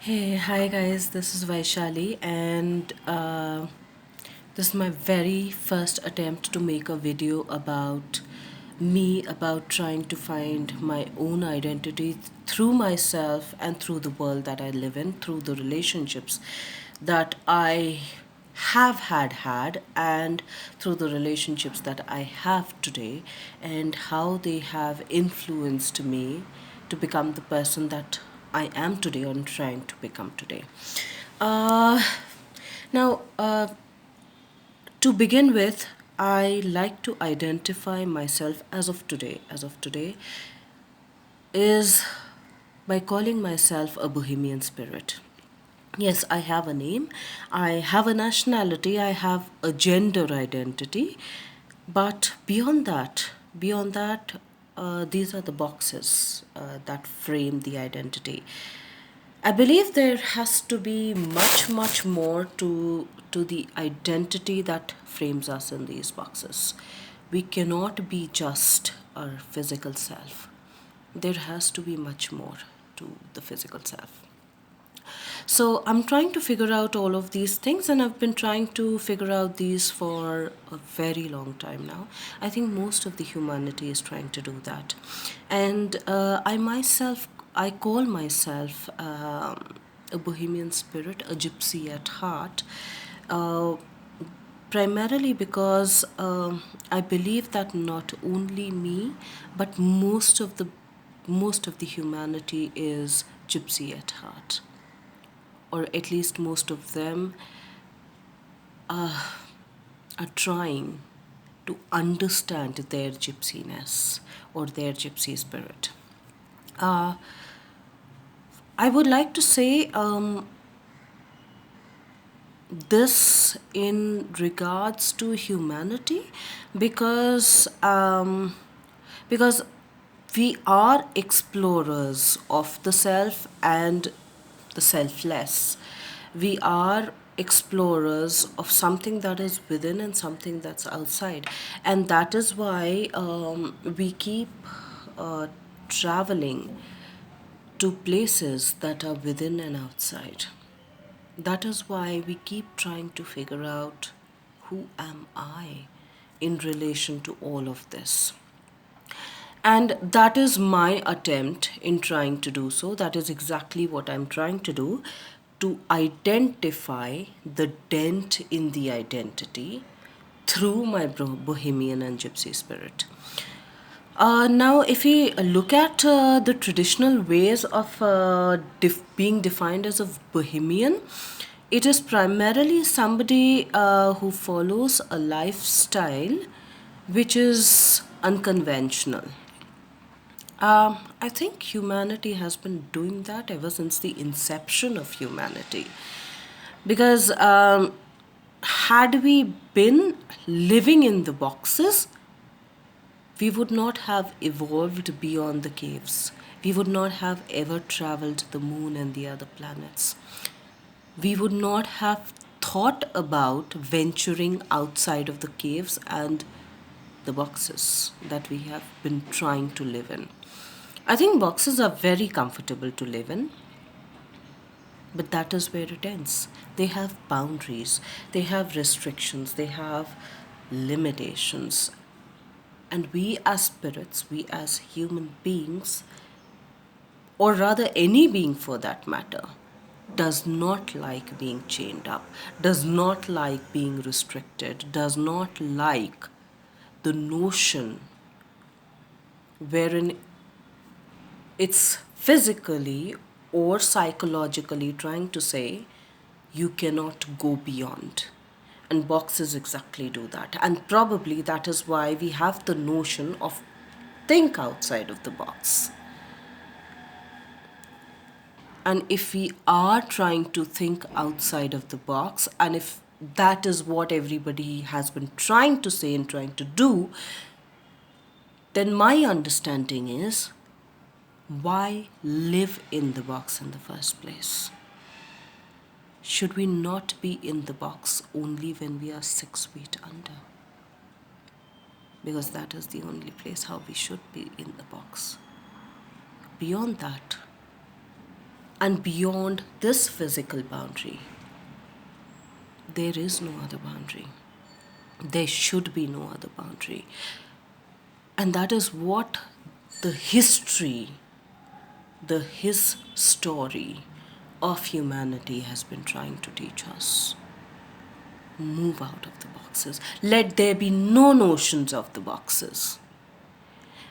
Hey, hi guys, this is Vaishali, and this is my very first attempt to make a video about me, about trying to find my own identity through myself and through the world that I live in, through the relationships that I have had and through the relationships that I have today, and how they have influenced me to become the person that I am today or trying to become today. Uh, now, to begin with, I like to identify myself as of today. As of today, is by calling myself a Bohemian Spirit. Yes, I have a name, I have a nationality, I have a gender identity, but beyond that, these are the boxes that frame the identity. I believe there has to be much more to the identity that frames us in these boxes. We cannot be just our physical self. There has to be much more to the physical self. So I'm trying to figure out all of these things, and I've been trying to figure out these for a very long time now. I think most of the humanity is trying to do that. And I call myself a Bohemian Spirit, a gypsy at heart. Uh, Primarily because I believe that not only me, but most of the humanity is gypsy at heart, or at least most of them are trying to understand their gypsiness or their gypsy spirit. Uh, I would like to say this in regards to humanity because we are explorers of the self and the selfless. We are explorers of something that is within and something that's outside, and that is why we keep traveling to places that are within and outside. That is why we keep trying to figure out, who am I in relation to all of this? And that is my attempt in trying to do so. That is exactly what I'm trying to do, to identify the dent in the identity through my Bohemian and Gypsy spirit. Now, if we look at the traditional ways of being defined as a Bohemian, it is primarily somebody who follows a lifestyle which is unconventional. I think humanity has been doing that ever since the inception of humanity. Because had we been living in the boxes, we would not have evolved beyond the caves. We would not have ever traveled the moon and the other planets. We would not have thought about venturing outside of the caves and the boxes that we have been trying to live in. I think boxes are very comfortable to live in, but that is where it ends. They have boundaries, they have restrictions, they have limitations. And we as spirits, we as human beings, or rather any being for that matter, does not like being chained up, does not like being restricted, does not like the notion wherein it's physically or psychologically trying to say you cannot go beyond. And boxes exactly do that. And probably that is why we have the notion of think outside of the box. And if we are trying to think outside of the box, and if that is what everybody has been trying to say and trying to do, then my understanding is, why live in the box in the first place? Should we not be in the box only when we are 6 feet under? Because that is the only place how we should be in the box. Beyond that, And beyond this physical boundary, there is no other boundary. There should be no other boundary. And that is what the history, his story of humanity has been trying to teach us. Move out of the boxes. Let there be no notions of the boxes.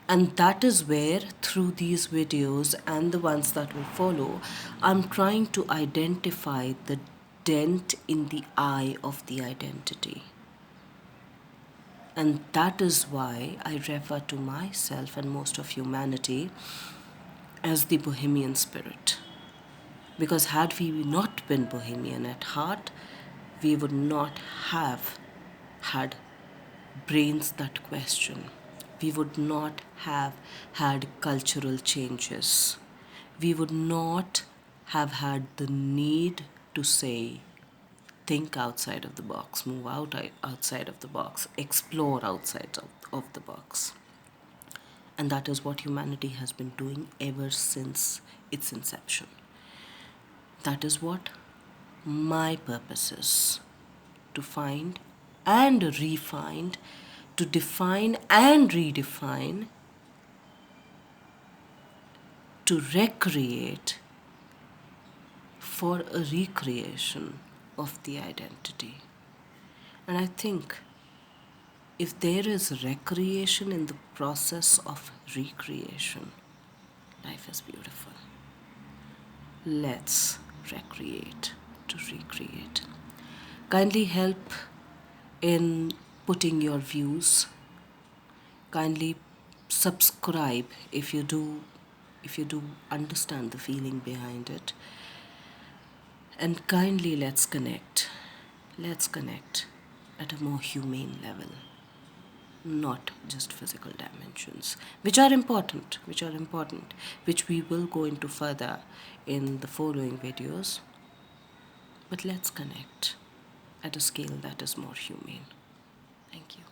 And that is where, through these videos and the ones that will follow, I'm trying to identify the dent in the eye of the identity. And that is why I refer to myself and most of humanity as the Bohemian Spirit. Because had we not been Bohemian at heart, we would not have had brains that question. We would not have had cultural changes. We would not have had the need to say, think outside of the box, move outside of the box, explore outside of the box. And that is what humanity has been doing ever since its inception. That is what my purpose is: to find and refine, to define and redefine, to recreate for a recreation of the identity. And I think if there is recreation in the process of recreation, life is beautiful. Let's recreate to recreate. Kindly help in putting your views. Kindly subscribe if you do understand the feeling behind it. And kindly let's connect. Let's connect at a more humane level, not just physical dimensions, which are important, which we will go into further in the following videos. But let's connect at a scale that is more humane. Thank you.